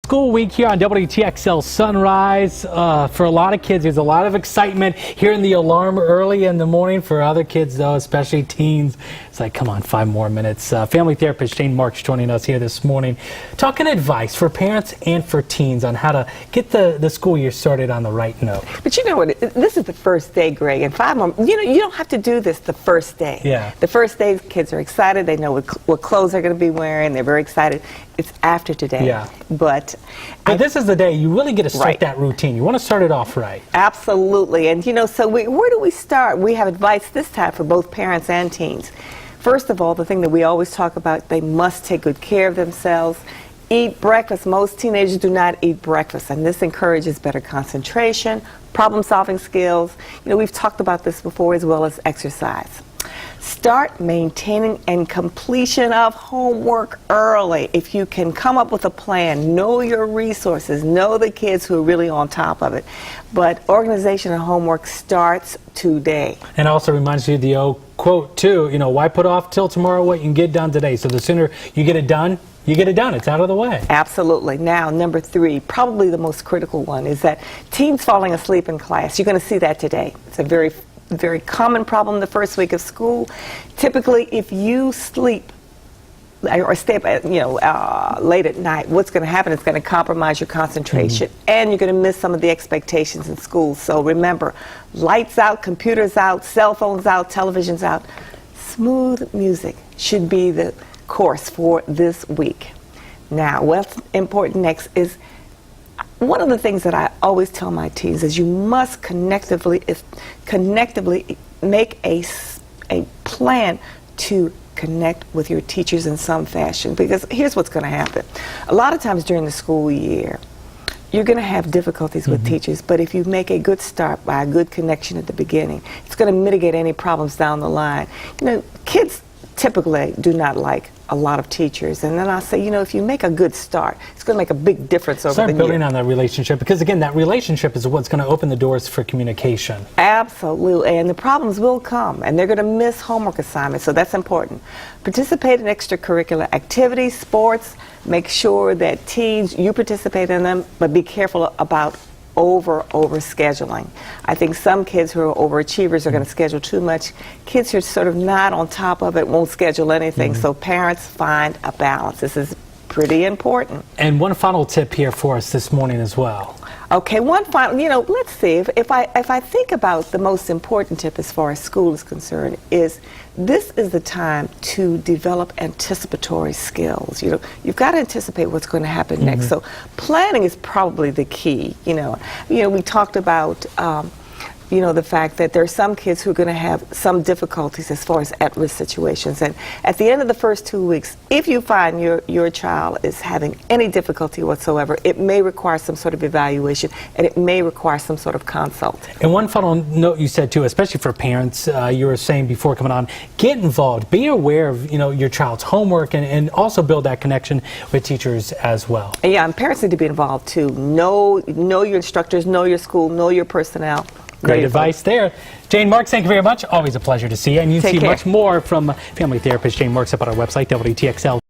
School week here on WTXL Sunrise. For a lot of kids, there's a lot of excitement hearing the alarm early in the morning. For other kids, though, especially teens, it's like, come on, 5 more minutes. Family therapist Jane Marks joining us here this morning, talking advice for parents and for teens on how to get the school year started on the right note. But you know what? This is the first day, Greg, and 5 more. You know, you don't have to do this the first day. Yeah. The first day, kids are excited. They know what clothes they're going to be wearing. They're very excited. It's after today. Yeah. But this is the day you really get to start Right. that routine. You want to start it off right. Absolutely. And you know, so where do we start? We have advice this time for both parents and teens. First of all, the thing that we always talk about, they must take good care of themselves. Eat breakfast. Most teenagers do not eat breakfast, and this encourages better concentration, problem-solving skills. You know, we've talked about this before, as well as exercise. Start maintaining and completion of homework early. If you can come up with a plan, know your resources, know the kids who are really on top of it. But organization of homework starts today. And also reminds you of the old quote, too, you know, why put off till tomorrow what you can get done today? So the sooner you get it done, you get it done. It's out of the way. Absolutely. Now, number 3, probably the most critical one, is that teens falling asleep in class. You're going to see that today. It's a very common problem the first week of school. Typically, if you sleep or stay up late at night, what's going to happen is going to compromise your concentration, and you're going to miss some of the expectations in school. So remember, lights out, computers out, cell phones out, televisions out. Smooth music should be the course for this week. Now, what's important next is, one of the things that I always tell my teens is you must connectively make a plan to connect with your teachers in some fashion, because here's what's going to happen. A lot of times during the school year, you're going to have difficulties with teachers, but if you make a good start by a good connection at the beginning, it's going to mitigate any problems down the line. You know, kids typically do not like a lot of teachers, and then I'll say, you know, if you make a good start, it's going to make a big difference over the year. Start building on that relationship, because again, that relationship is what's going to open the doors for communication. Absolutely, and the problems will come, and they're going to miss homework assignments, so that's important. Participate in extracurricular activities, sports. Make sure that teens, you participate in them, but be careful about over scheduling. I think some kids who are overachievers are going to schedule too much. Kids who are sort of not on top of it won't schedule anything. So parents, find a balance. This is pretty important. And one final tip here for us this morning as well. Okay, one final, you know, let's see, if I think about the most important tip as far as school is concerned, is this is the time to develop anticipatory skills. You know, you've got to anticipate what's going to happen next. So planning is probably the key. You know, we talked about you know, the fact that there are some kids who are going to have some difficulties as far as at-risk situations. And at the end of the first 2 weeks, if you find your child is having any difficulty whatsoever, it may require some sort of evaluation, and it may require some sort of consult. And one final note you said, too, especially for parents, you were saying before coming on, get involved. Be aware of, you know, your child's homework, and also build that connection with teachers as well. And yeah, and parents need to be involved, too. Know your instructors, know your school, know your personnel. Great advice there. Jane Marks, thank you very much. Always a pleasure to see you. And you can see much more from family therapist Jane Marks up on our website, WTXL.